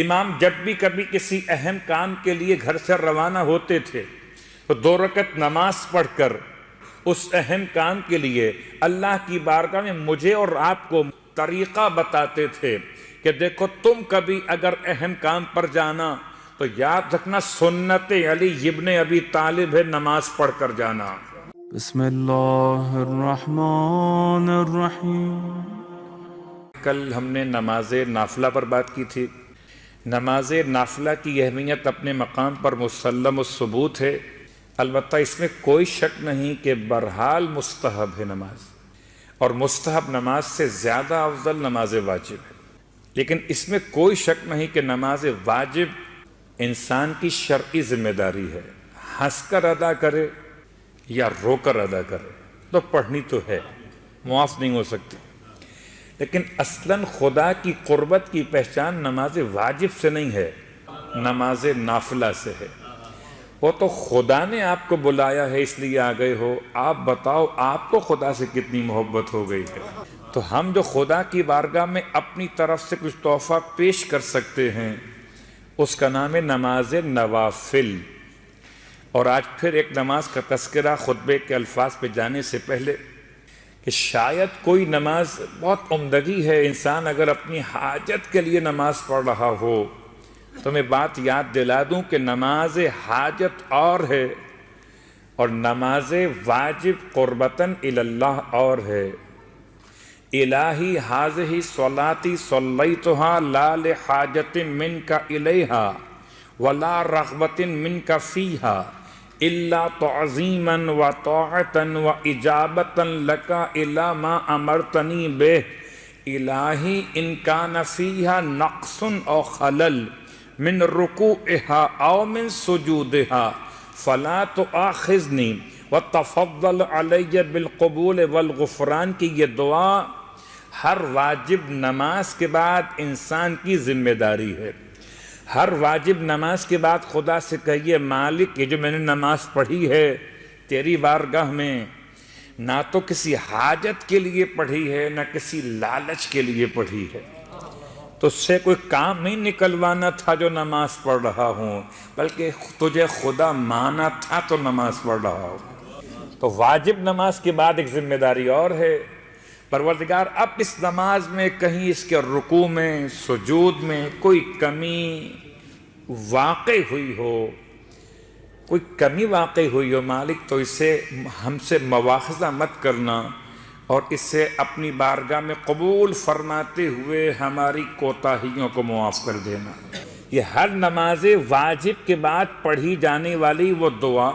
امام جب بھی کبھی کسی اہم کام کے لیے گھر سے روانہ ہوتے تھے تو 2 رکعت نماز پڑھ کر اس اہم کام کے لیے اللہ کی بارگاہ میں مجھے اور آپ کو طریقہ بتاتے تھے کہ دیکھو تم کبھی اگر اہم کام پر جانا تو یاد رکھنا سنت علی ابن ابی طالب ہے، نماز پڑھ کر جانا۔ بسم اللہ الرحمن الرحیم۔ کل ہم نے نماز نافلہ پر بات کی تھی۔ نماز نافلہ کی اہمیت اپنے مقام پر مسلم الثبوت ہے، البتہ اس میں کوئی شک نہیں کہ بہرحال مستحب ہے نماز، اور مستحب نماز سے زیادہ افضل نماز واجب ہے، لیکن اس میں کوئی شک نہیں کہ نماز واجب انسان کی شرعی ذمہ داری ہے، ہنس کر ادا کرے یا رو کر ادا کرے تو پڑھنی تو ہے، معاف نہیں ہو سکتی، لیکن اصلاً خدا کی قربت کی پہچان نماز واجب سے نہیں ہے، نماز نافلہ سے ہے۔ وہ تو خدا نے آپ کو بلایا ہے اس لیے آ گئے ہو، آپ بتاؤ آپ کو خدا سے کتنی محبت ہو گئی ہے۔ تو ہم جو خدا کی بارگاہ میں اپنی طرف سے کچھ تحفہ پیش کر سکتے ہیں اس کا نام ہے نماز نوافل۔ اور آج پھر ایک نماز کا تذکرہ خطبے کے الفاظ پہ جانے سے پہلے کہ شاید کوئی نماز بہت عمدگی ہے، انسان اگر اپنی حاجت کے لیے نماز پڑھ رہا ہو تو میں بات یاد دلا دوں کہ نماز حاجت اور ہے اور نماز واجب قربتاً اللہ اور ہے۔ الہی ھذہ صلاتی صلیتھا لا لحاجت منک الیہا ولا رغبت منک فیہا الا تعظیما و طاعتا و اجابتا لک الی ما امرتنی بہ الہی ان کان فیہا نقص او خلل من رکوعها او من سجودها فلا تؤاخذنی وتفضل علی بالقبول والغفران کی یہ دعا ہر واجب نماز کے بعد انسان کی ذمہ داری ہے۔ ہر واجب نماز کے بعد خدا سے کہیے مالک یہ جو میں نے نماز پڑھی ہے تیری بارگاہ میں نہ تو کسی حاجت کے لیے پڑھی ہے نہ کسی لالچ کے لیے پڑھی ہے، تو اس سے کوئی کام نہیں نکلوانا تھا جو نماز پڑھ رہا ہوں، بلکہ تجھے خدا مانا تھا تو نماز پڑھ رہا ہوں۔ تو واجب نماز کے بعد ایک ذمہ داری اور ہے، پروردگار اب اس نماز میں کہیں اس کے رکوع میں سجود میں کوئی کمی واقع ہوئی ہو، کوئی کمی واقع ہوئی ہو مالک تو اسے ہم سے مواخذہ مت کرنا اور اس سے اپنی بارگاہ میں قبول فرماتے ہوئے ہماری کوتاہیوں کو معاف کر دینا۔ یہ ہر نماز واجب کے بعد پڑھی جانے والی وہ دعا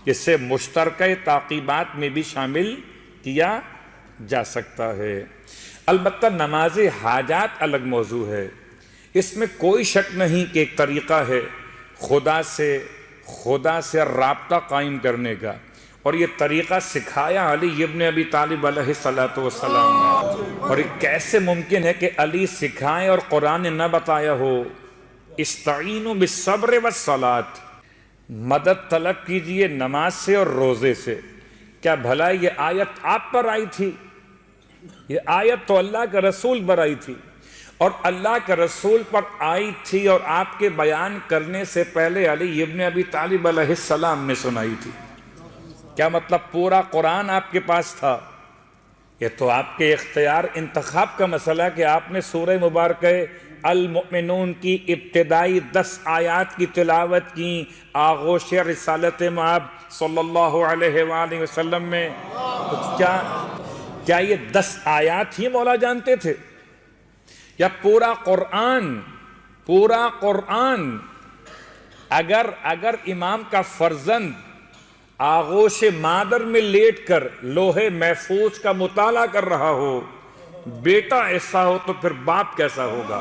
جسے مشترکہ تعقیبات میں بھی شامل کیا جا سکتا ہے۔ البتہ نماز حاجات الگ موضوع ہے، اس میں کوئی شک نہیں کہ ایک طریقہ ہے خدا سے رابطہ قائم کرنے کا، اور یہ طریقہ سکھایا علی ابن ابی طالب علیہ السلام نے۔ اور یہ کیسے ممکن ہے کہ علی سکھائیں اور قرآن نے نہ بتایا ہو؟ استعینوا بالصبر والصلاۃ، مدد طلب کیجئے نماز سے اور روزے سے۔ کیا بھلا یہ آیت آپ پر آئی تھی؟ یہ آیت تو اللہ کے رسول پر آئی تھی، اور اللہ کے رسول پر آئی تھی اور آپ کے بیان کرنے سے پہلے علی ابن ابی طالب علیہ السلام نے سنائی تھی۔ کیا مطلب پورا قرآن آپ کے پاس تھا؟ یہ تو آپ کے اختیار انتخاب کا مسئلہ کہ آپ نے سورہ مبارکہ المؤمنون کی ابتدائی 10 آیات کی تلاوت کی آغوش رسالت مآب صلی اللہ علیہ وآلہ وسلم میں، کیا یہ 10 آیات ہی مولا جانتے تھے؟ یا پورا قرآن اگر امام کا فرزند آغوش مادر میں لیٹ کر لوح محفوظ کا مطالعہ کر رہا ہو، بیٹا ایسا ہو تو پھر باپ کیسا ہوگا؟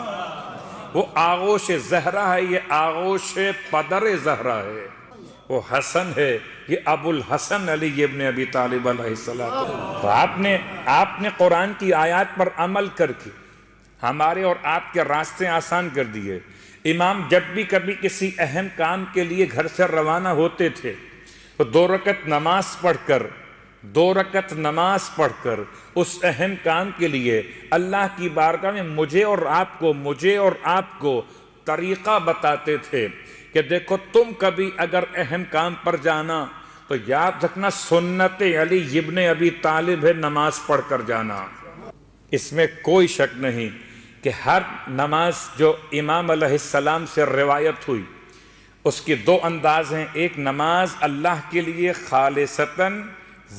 وہ آغوش زہرا ہے، یہ آغوش پدر زہرا ہے، وہ حسن ہے، یہ ابو الحسن علی ابن ابی طالب علیہ السلام۔ تو آپ نے قرآن کی آیات پر عمل کر کے ہمارے اور آپ کے راستے آسان کر دیے۔ امام جب بھی کبھی کسی اہم کام کے لیے گھر سے روانہ ہوتے تھے تو 2 رکعت نماز پڑھ کر اس اہم کام کے لیے اللہ کی بارگاہ میں مجھے اور آپ کو طریقہ بتاتے تھے کہ دیکھو تم کبھی اگر اہم کام پر جانا تو یاد رکھنا سنت علی ابن ابی طالب ہے، نماز پڑھ کر جانا۔ اس میں کوئی شک نہیں کہ ہر نماز جو امام علیہ السلام سے روایت ہوئی اس کی دو انداز ہیں، ایک نماز اللہ کے لیے خالصتاً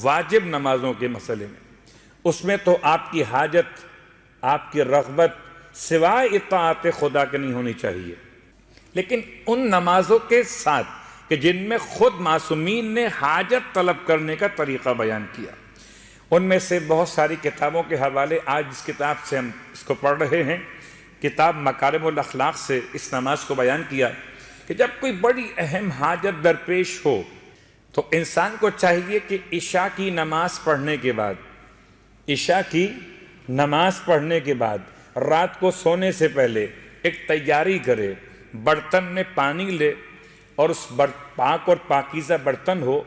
واجب نمازوں کے مسئلے میں، اس میں تو آپ کی حاجت، آپ کی رغبت سوائے اطاعت خدا کے نہیں ہونی چاہیے، لیکن ان نمازوں کے ساتھ کہ جن میں خود معصومین نے حاجت طلب کرنے کا طریقہ بیان کیا، ان میں سے بہت ساری کتابوں کے حوالے آج اس کتاب سے ہم اس کو پڑھ رہے ہیں، کتاب مکارم الاخلاق سے اس نماز کو بیان کیا کہ جب کوئی بڑی اہم حاجت درپیش ہو تو انسان کو چاہیے کہ عشاء کی نماز پڑھنے کے بعد رات کو سونے سے پہلے ایک تیاری کرے، برتن میں پانی لے اور اس پاک اور پاکیزہ برتن ہو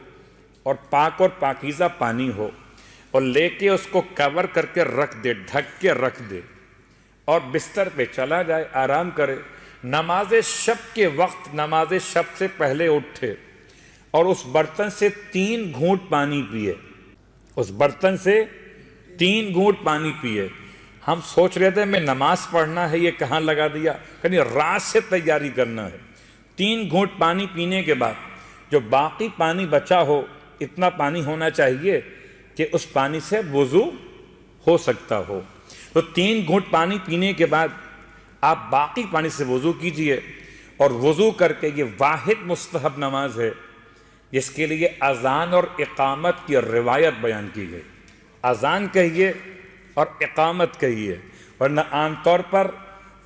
اور پاک اور پاکیزہ پانی ہو اور لے کے اس کو کور کر کے رکھ دے، ڈھک کے رکھ دے اور بستر پہ چلا جائے، آرام کرے، نماز شب کے وقت نماز شب سے پہلے اٹھے اور اس برتن سے 3 گھونٹ پانی پیے، اس برتن سے 3 گھونٹ پانی پیے۔ ہم سوچ رہے تھے میں نماز پڑھنا ہے، یہ کہاں لگا دیا، یعنی رات سے تیاری کرنا ہے۔ 3 گھونٹ پانی پینے کے بعد جو باقی پانی بچا ہو، اتنا پانی ہونا چاہیے کہ اس پانی سے وضو ہو سکتا ہو، تو 3 گھونٹ پانی پینے کے بعد آپ باقی پانی سے وضو کیجئے اور وضو کر کے، یہ واحد مستحب نماز ہے جس کے لیے اذان اور اقامت کی روایت بیان کی گئی۔ اذان کہیے اور اقامت کہیے، ورنہ عام طور پر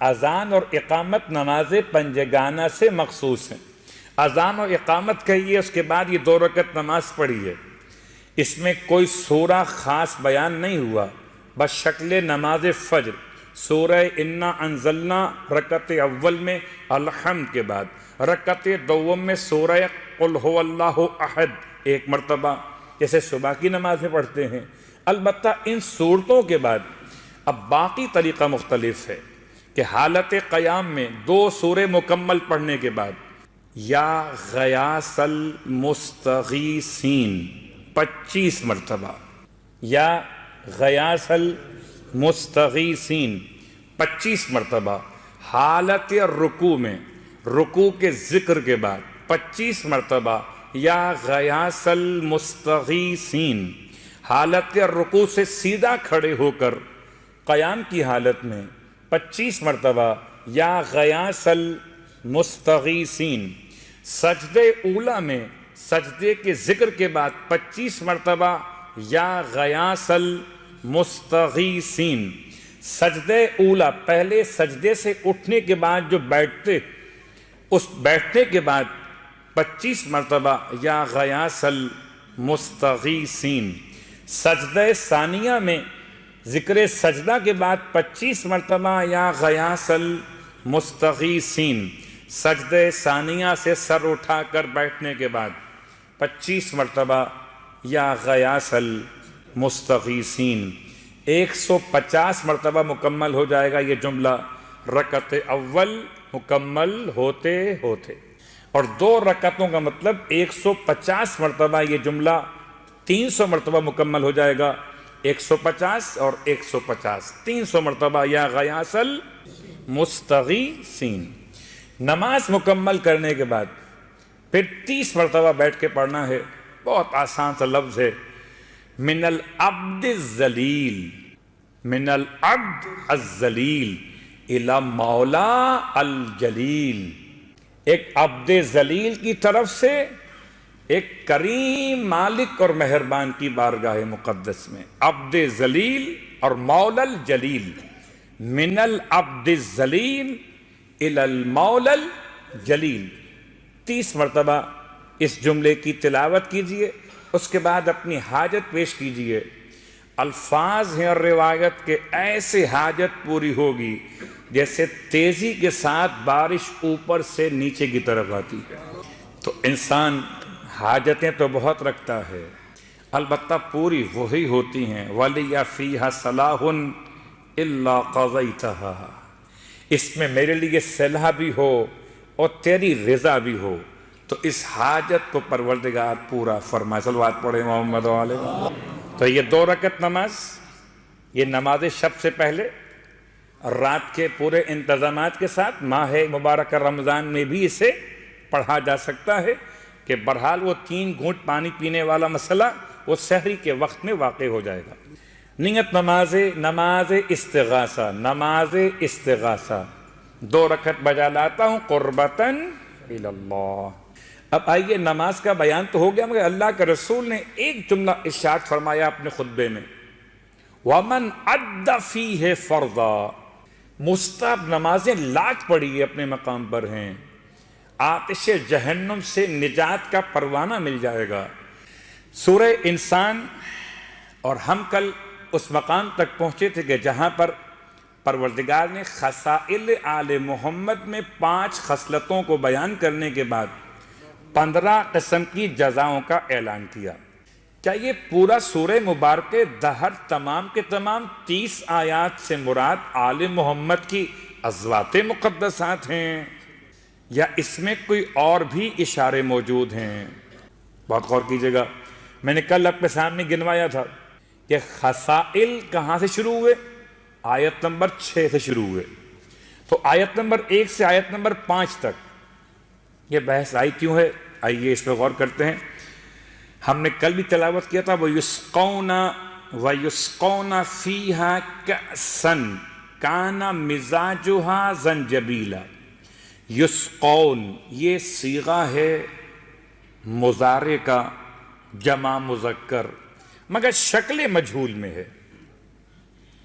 اذان اور اقامت نماز پنجگانہ سے مخصوص ہیں۔ اذان اور اقامت کہیے، اس کے بعد یہ 2 رکعت نماز پڑھی ہے، اس میں کوئی سورہ خاص بیان نہیں ہوا، بس شکل نماز فجر، سورہ انا انزلنا رکعت اول میں الحمد کے بعد، رکعت دوم میں سورہ قل هو اللہ احد 1 مرتبہ، جیسے صبح کی نماز میں پڑھتے ہیں۔ البتہ ان صورتوں کے بعد اب باقی طریقہ مختلف ہے کہ حالت قیام میں 2 سورے مکمل پڑھنے کے بعد یا غیاث المستغیثین 25 مرتبہ، یا غیاث المستغیثین 25 مرتبہ، حالت رکوع میں رکوع کے ذکر کے بعد 25 مرتبہ یا غیاث المستغیثین، حالت رکوع سے سیدھا کھڑے ہو کر قیام کی حالت میں 25 مرتبہ یا غیاث المستغیثین، سجدے اولا میں سجدے کے ذکر کے بعد 25 مرتبہ یا غیاث المستغیثین، سجدے اولا پہلے سجدے سے اٹھنے کے بعد جو بیٹھتے، اس بیٹھنے کے بعد 25 مرتبہ یا غیاث المستغیثین، سجدہ ثانیہ میں ذکر سجدہ کے بعد 25 مرتبہ یا غیاث المستغیثین، سجدہ ثانیہ سے سر اٹھا کر بیٹھنے کے بعد 25 مرتبہ یا غیاث المستغیثین، 150 مرتبہ مکمل ہو جائے گا یہ جملہ رکعت اول مکمل ہوتے ہوتے، اور 2 رکعتوں کا مطلب 150 مرتبہ یہ جملہ 300 مرتبہ مکمل ہو جائے گا، 150 اور 150 300 مرتبہ یا غیاث المستغیثین۔ نماز مکمل کرنے کے بعد پھر 30 مرتبہ بیٹھ کے پڑھنا ہے، بہت آسان سا لفظ ہے، من العبد الذلیل، من العبد الذلیل الی مولا الجلیل، ایک عبد ذلیل کی طرف سے ایک کریم مالک اور مہربان کی بارگاہ مقدس میں، عبد ذلیل اور مولا الجلیل، من العبد الذلیل الی المولا الجلیل، 30 مرتبہ اس جملے کی تلاوت کیجئے، اس کے بعد اپنی حاجت پیش کیجئے۔ الفاظ ہیں اور روایت کے ایسے حاجت پوری ہوگی جیسے تیزی کے ساتھ بارش اوپر سے نیچے کی طرف آتی ہے۔ تو انسان حاجتیں تو بہت رکھتا ہے، البتہ پوری وہی ہوتی ہیں، وَلِيَ فِيهَا صَلَاحٌ إِلَّا قَضَيْتَهَا، اس میں میرے لیے صلح بھی ہو اور تیری رضا بھی ہو، تو اس حاجت کو پروردگار پورا فرمائے۔ صلوات پڑھے محمد علیہ۔ تو یہ 2 رکعت نماز، یہ نماز شب سے پہلے رات کے پورے انتظامات کے ساتھ ماہ مبارکہ رمضان میں بھی اسے پڑھا جا سکتا ہے کہ بہرحال وہ 3 گھونٹ پانی پینے والا مسئلہ وہ سحری کے وقت میں واقع ہو جائے گا۔ نیت نماز استغاثہ، نماز استغاثہ 2 رکعت بجا لاتا ہوں قربتاً الی اللہ۔ اب آئیے، نماز کا بیان تو ہو گیا، مگر اللہ کے رسول نے ایک جملہ ارشاد فرمایا اپنے خطبے میں، وَمَنْ عَدَّ فِيهِ فَرْضًا، مستحب نمازیں لاکھ پڑھی اپنے مقام پر ہیں، آتش جہنم سے نجات کا پروانہ مل جائے گا۔ سورہ انسان، اور ہم کل اس مقام تک پہنچے تھے کہ جہاں پر پروردگار نے خصائل آل محمد میں 5 خصلتوں کو بیان کرنے کے بعد 15 قسم کی جزاؤں کا اعلان کیا۔ کیا یہ پورا سورہ مبارکہ دہر تمام کے تمام 30 آیات سے مراد آل محمد کی ازواج مقدسات ہیں، یا اس میں کوئی اور بھی اشارے موجود ہیں؟ بہت غور کیجئے گا، میں نے کل آپ کے سامنے گنوایا تھا کہ خصائل کہاں سے شروع ہوئے؟ آیت نمبر 6 سے شروع ہوئے۔ تو آیت نمبر 1 سے آیت نمبر 5 تک یہ بحث آئی کیوں ہے؟ آئیے اس پہ غور کرتے ہیں۔ ہم نے کل بھی تلاوت کیا تھا، وَيُسْقَوْنَ فِيهَا كَأْسًا كَانَ مِزَاجُهَا زَنْجَبِيلًا۔ یسقون یہ صیغہ ہے مضارع کا جمع مذکر، مگر شکل مجہول میں ہے،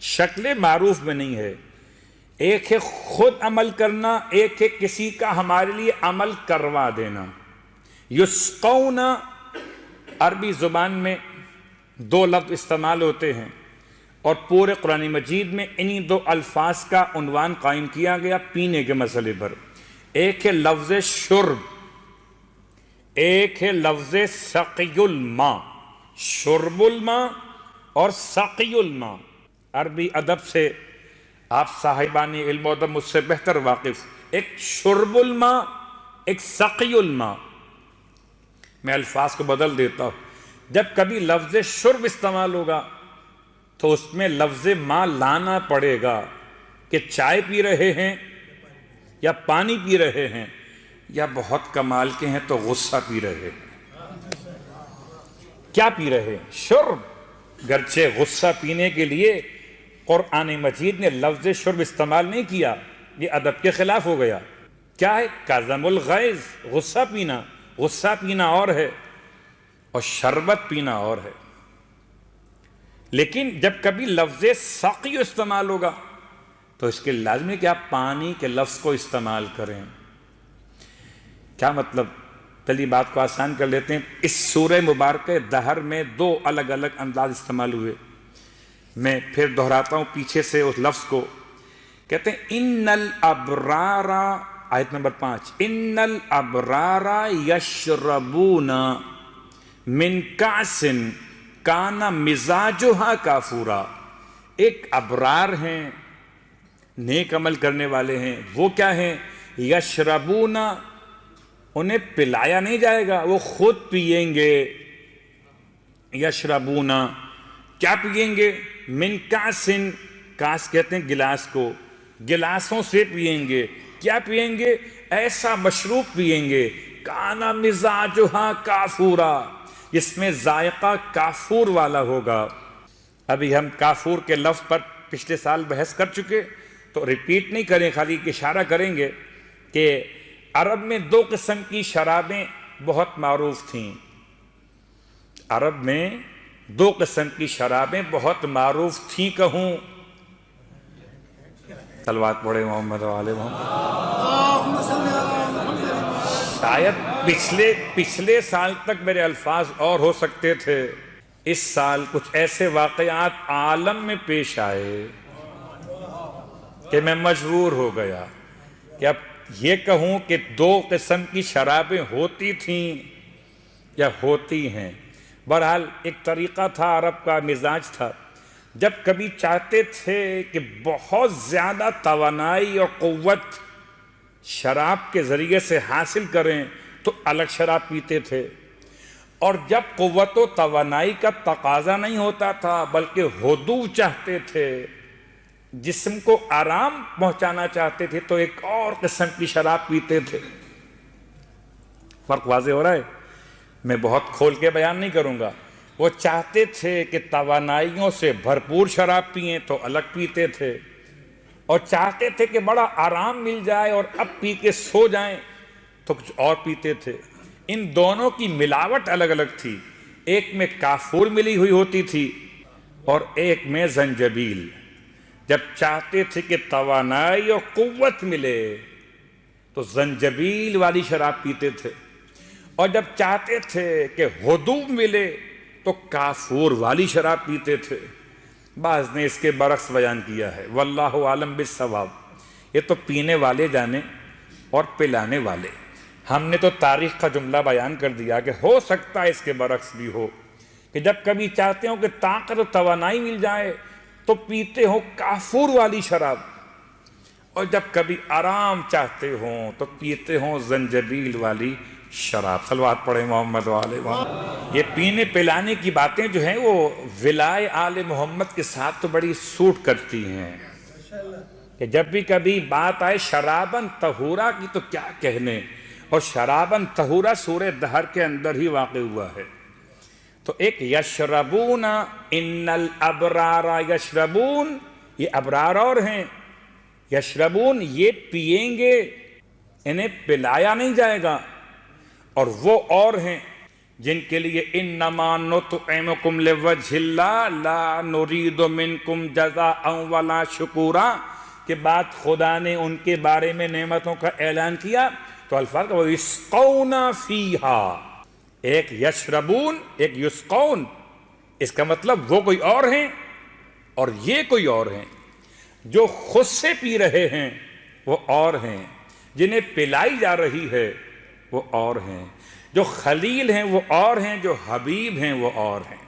شکل معروف میں نہیں ہے۔ ایک ہے خود عمل کرنا، ایک ہے کسی کا ہمارے لیے عمل کروا دینا۔ یسقون عربی زبان میں 2 لفظ استعمال ہوتے ہیں، اور پورے قرآن مجید میں انہی 2 الفاظ کا عنوان قائم کیا گیا پینے کے مسئلے پر۔ ایک ہے لفظ شرب، ایک ہے لفظ سقی الماء، شرب الماء اور سقی الماء۔ عربی ادب سے آپ صاحبان علم و ادب مجھ سے بہتر واقف۔ ایک شرب الماء، ایک سقی الماء۔ میں الفاظ کو بدل دیتا ہوں، جب کبھی لفظ شرب استعمال ہوگا تو اس میں لفظ ماء لانا پڑے گا کہ چائے پی رہے ہیں یا پانی پی رہے ہیں، یا بہت کمال کے ہیں تو غصہ پی رہے ہیں۔ کیا پی رہے ہیں؟ شرب۔ گرچہ غصہ پینے کے لیے قرآن مجید نے لفظ شرب استعمال نہیں کیا، یہ ادب کے خلاف ہو گیا۔ کیا ہے؟ کظم الغیظ، غصہ پینا۔ غصہ پینا اور ہے اور شربت پینا اور ہے۔ لیکن جب کبھی لفظ سقی استعمال ہوگا تو اس کے لازمی کہ آپ پانی کے لفظ کو استعمال کریں۔ کیا مطلب؟ چلیے بات کو آسان کر لیتے ہیں۔ اس سورہ مبارکہ دہر میں 2 الگ الگ انداز استعمال ہوئے۔ میں پھر دہراتا ہوں پیچھے سے اس لفظ کو۔ کہتے ہیں ان الابرار، آیت نمبر 5، ان الابرار یشربون من کأس کان مزاجها کافورا۔ ایک ابرار ہیں، نیک عمل کرنے والے ہیں، وہ کیا ہیں؟ یشربون، انہیں پلایا نہیں جائے گا، وہ خود پئیں گے۔ یشربون، کیا پئیں گے؟ من کأس، کاس کہتے ہیں گلاس کو، گلاسوں سے پئیں گے۔ کیا پئیں گے؟ ایسا مشروب پئیں گے کان مزاجها کافورا، جس میں ذائقہ کافور والا ہوگا۔ ابھی ہم کافور کے لفظ پر پچھلے سال بحث کر چکے، تو ریپیٹ نہیں کریں، خالی اشارہ کریں گے کہ عرب میں 2 قسم کی شرابیں بہت معروف تھیں۔ عرب میں 2 قسم کی شرابیں بہت معروف تھیں، کہوں؟ صلوات پڑھے محمد وآل محمد۔ شاید پچھلے سال تک میرے الفاظ اور ہو سکتے تھے، اس سال کچھ ایسے واقعات عالم میں پیش آئے کہ میں مجبور ہو گیا کہ اب یہ کہوں کہ 2 قسم کی شرابیں ہوتی تھیں یا ہوتی ہیں۔ بہرحال ایک طریقہ تھا، عرب کا مزاج تھا، جب کبھی چاہتے تھے کہ بہت زیادہ توانائی اور قوت شراب کے ذریعے سے حاصل کریں تو الگ شراب پیتے تھے، اور جب قوت و توانائی کا تقاضا نہیں ہوتا تھا بلکہ حدوء چاہتے تھے، جسم کو آرام پہنچانا چاہتے تھے، تو ایک اور قسم کی شراب پیتے تھے۔ فرق واضح ہو رہا ہے؟ میں بہت کھول کے بیان نہیں کروں گا۔ وہ چاہتے تھے کہ توانائیوں سے بھرپور شراب پئیں تو الگ پیتے تھے، اور چاہتے تھے کہ بڑا آرام مل جائے اور اب پی کے سو جائیں تو کچھ اور پیتے تھے۔ ان دونوں کی ملاوٹ الگ الگ تھی، ایک میں کافور ملی ہوئی ہوتی تھی اور ایک میں زنجبیل۔ جب چاہتے تھے کہ توانائی اور قوت ملے تو زنجبیل والی شراب پیتے تھے، اور جب چاہتے تھے کہ حدوء ملے تو کافور والی شراب پیتے تھے۔ بعض نے اس کے برعکس بیان کیا ہے، واللہ عالم بالصواب۔ یہ تو پینے والے جانے اور پلانے والے، ہم نے تو تاریخ کا جملہ بیان کر دیا کہ ہو سکتا ہے اس کے برعکس بھی ہو، کہ جب کبھی چاہتے ہو کہ طاقت و توانائی مل جائے تو پیتے ہو کافور والی شراب، اور جب کبھی آرام چاہتے ہوں تو پیتے ہوں زنجبیل والی شراب۔ صلوات پڑھیں محمد والے محمد۔ یہ پینے پلانے کی باتیں جو ہیں وہ ولائے آل محمد کے ساتھ تو بڑی سوٹ کرتی ہیں، کہ جب بھی کبھی بات آئے شرابن طہورا کی تو کیا کہنے، اور شرابن طہورا سورہ دہر کے اندر ہی واقع ہوا ہے۔ تو ایک یشربون ان الابرار یشربون، یہ ابرار اور ہیں، یشربون یہ پئیں گے، انہیں پلایا نہیں جائے گا، اور وہ اور ہیں جن کے لیے انما نطعمکم لوجہ اللہ لا نرید منکم جزاء ولا شکورا، کہ بعد خدا نے ان کے بارے میں نعمتوں کا اعلان کیا تو الفاظ کا وَيُسْقَوْنَ فِيهَا، ایک یشربون ایک یسقون، اس کا مطلب وہ کوئی اور ہیں اور یہ کوئی اور ہیں۔ جو خود سے پی رہے ہیں وہ اور ہیں، جنہیں پلائی جا رہی ہے وہ اور ہیں، جو خلیل ہیں وہ اور ہیں، جو حبیب ہیں وہ اور ہیں۔